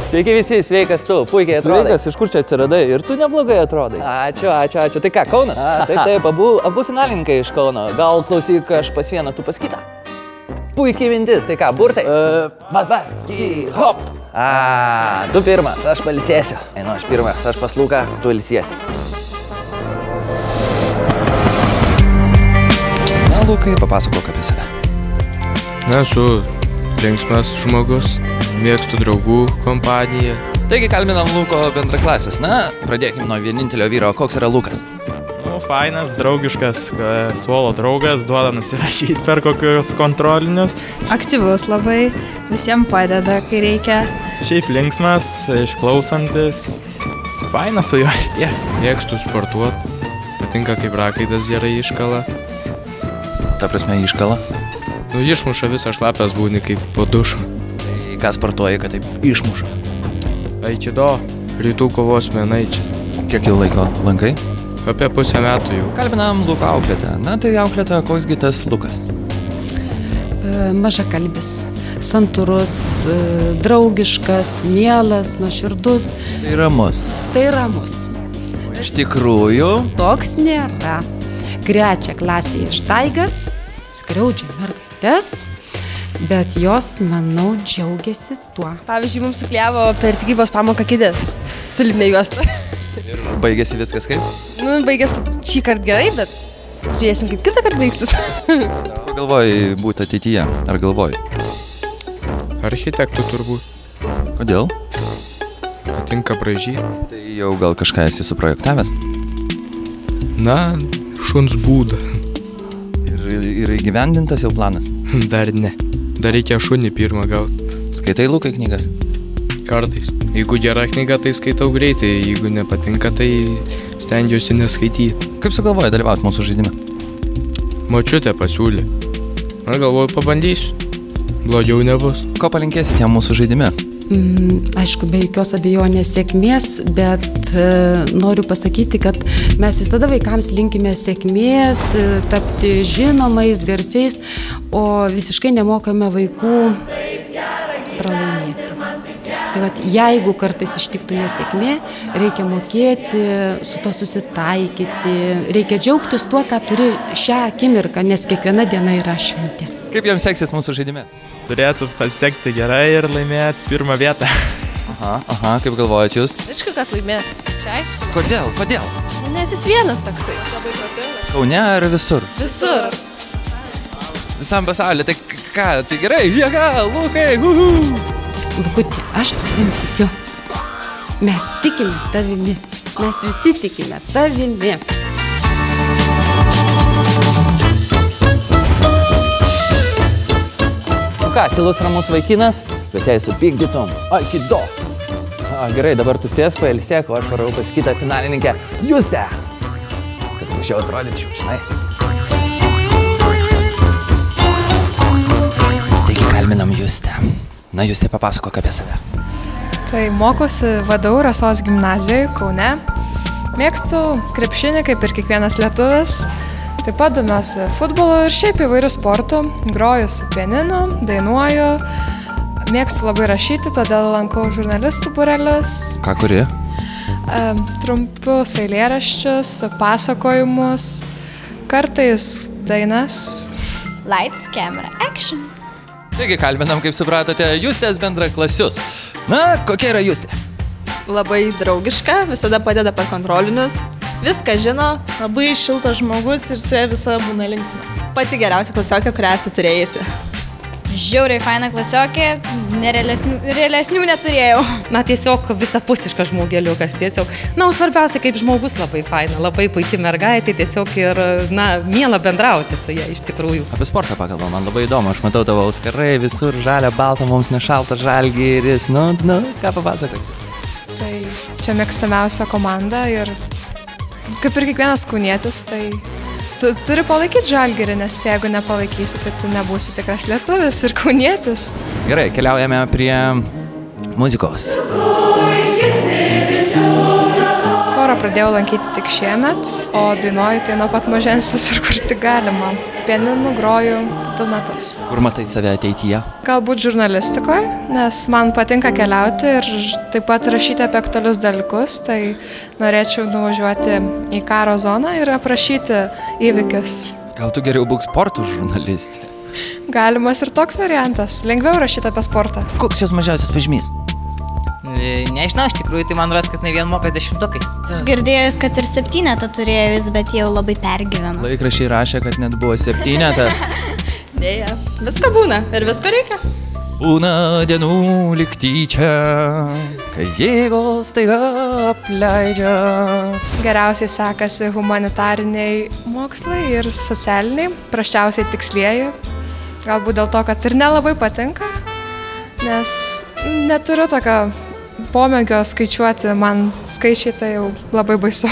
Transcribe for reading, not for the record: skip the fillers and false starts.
Sveiki visi, sveikas tu, puikiai atrodai. Sveikas, iš kur čia atsiradai ir tu neblogai atrodai. Ačiū. Tai ką, Kaunas? Taip, abu finalininkai iš Kauno. Gal klausyk, aš pas vieną, tu pas kitą. Puikiai mintis, tai ką, burtai? Vasaky, hop! Tu pirmas, aš pailsėsiu. Einu, aš pirmas, aš pas Luką, tu ilsiesi. Na, Lukai, papasakok apie save. Esu linksmas žmogus, mėgstu draugų kompaniją. Taigi kalbinam Luko bendraklases. Na, pradėkime nuo vienintelio vyro. Koks yra Lukas? Nu, fainas, draugiškas, suolo draugas, duoda nusirašyti per kokius kontrolinius. Aktyvus labai, visiems padeda, kai reikia. Šiaip linksmas, išklausantis. Fainas su juo ir tie. Mėgstu sportuoti, patinka kaip rakaitas gerai iškala. Ta prasme, iškala? Nu, išmuša visą šlapės būni kaip po dušo. Tai ką sportuoji, kad taip išmuša? Aikido, rytų kovos menai čia. Kiek jau laiko lankai? Apie pusę metų jau. Kalbinam Luką auklėtę. Na, tai auklėtė, koksgi tas Lukas? Mažakalbis, santūrus, draugiškas, mielas, nuoširdus. Tai ramus. Tai ramus. Iš tikrųjų? Toks nėra. Krečia klasėje ištaigas, skriaudžia mergaitės, bet jos, manau, džiaugiasi tuo. Pavyzdžiui, mums sukliavo per tikybos pamoką kėdės su lipnia juosta. Ir baigėsi viskas kaip? Nu, baigėsi šį kartą gerai, bet žiūrėsim, kaip kitą kartą baigsis. Kur galvoji būti ateityje? Ar galvoji? Architektų turbūt. Kodėl? Patinka braižyti. Tai jau gal kažką esi suprojektavęs? Na, šuns būdą. Ir įgyvendintas jau planas? Dar ne. Dar reikia šunį pirmą gauti. Skaitai, Lukai, knygas? Kartais. Jeigu gera knyga, tai skaitau greitai. Jeigu nepatinka, tai stengiuosi neskaityti. Kaip sugalvoji dalyvauti mūsų žaidime? Močiutė pasiūlė. Na, galvoju, pabandysiu. Blogiau nebus. Ko palinkėsi tiem mūsų žaidime? Aišku, be jokios abejonės sėkmės, bet noriu pasakyti, kad mes visada vaikams linkime sėkmės, tapti žinomais, garsiais, o visiškai nemokame vaikų pralaimėti. Tai vat, jeigu kartais ištiktų nesėkmė, reikia mokėti su to susitaikyti, reikia džiaugtis tuo, ką turi šią akimirką, nes kiekviena diena yra šventė. Kaip jums seksis mūsų žaidime? Turėtų pasisekti gerai ir laimėti pirmą vietą. Aha, kaip galvojat jūs? Aišku, kad laimės. Čia aišku. Kodėl? Nes jis vienas toksai. Kaune ar visur? Visur. Visam pasaulyje, tai ką, tai gerai, jėga, Lukai, Lukuti, aš tavim tikiu. Mes tikime tavimi. Mes visi tikime tavimi. Ką, tylus ramus vaikinas, bet jei supykdytum, aikido. Gerai, dabar tu sės, pailsėk, o aš varau pas kitą finalininkę, Justę. Kad anksčiau atrodyčiau, žinai. Taigi kalbinam Justę. Na, Justė, papasakok apie save. Tai mokosi VDU Rasos gimnazijoje Kaune. Mėgstu krepšinį, kaip ir kiekvienas lietuvis. Taip pat domiuosi futbolu ir šiaip įvairių sportų. Groju su pianinu, dainuoju. Mėgstu labai rašyti, todėl lankau žurnalistų būrelius. Ką kuri? Trumpus eilėraščius, pasakojimus, kartais dainas. Lights, camera, action. Taigi kalbinam, kaip supratote, Justės bendraklasius. Na, kokia yra Justė? Labai draugiška, visada padeda per kontrolinius, viską žino. Labai šiltas žmogus ir su ja visada būna linksma. Pati geriausia klasiokė, kurią esu turėjusi. Žiauriai faina klasiokė, realesnių neturėjau. Na, tiesiog visapusiškas žmogeliukas, tiesiog. Na, o svarbiausia, kaip žmogus labai faina, labai puikiai mergaitė, tiesiog ir, na, miela bendrauti su ja iš tikrųjų. Apie sportą pakalbam, man labai įdomu, aš matau tavo auskarai, visur žalia, balta, mums nešalta žalgiris, nu, ką papasakosi? Tai čia mėgstamiausia komanda ir kaip ir kiekvienas kaunietis, tai tu turi palaikyti žalgirį, nes jeigu nepalaikysi, tai tu nebūsi tikras lietuvis ir kaunietis. Gerai, keliaujame prie muzikos. Chorą pradėjau lankyti tik šiemet, o dainuoju tai nuo pat mažens visur, kur tik galima. pianinu groju 2 metus. Kur matai save ateityje? Galbūt žurnalistikoje, nes man patinka keliauti ir taip pat rašyti apie aktualius dalykus, tai norėčiau nuvažiuoti į karo zoną ir aprašyti įvykius. Gal tu geriau būk sporto žurnalistė? Galimas ir toks variantas. Lengviau rašyti apie sportą. Koks jos mažiausias pažymys? Nežinau, iš tikrųjų, tai man rodos, kad ne vien moka 10-ukais. Aš girdėjus, kad ir 7 turėjo vis, bet jau labai pergyveno. Laikraščiai rašė, kad net buvo 7. Dėja, visko būna ir visko reikia. Būna dienų lyg tyčia, kai jėgos taiga apleidžia. Geriausiai sekasi humanitariniai mokslai ir socialiniai, prasčiausiai tikslieji. Galbūt dėl to, kad ir nelabai patinka, nes neturiu tokio pomėgio skaičiuoti, man skaičiai tai jau labai baisu.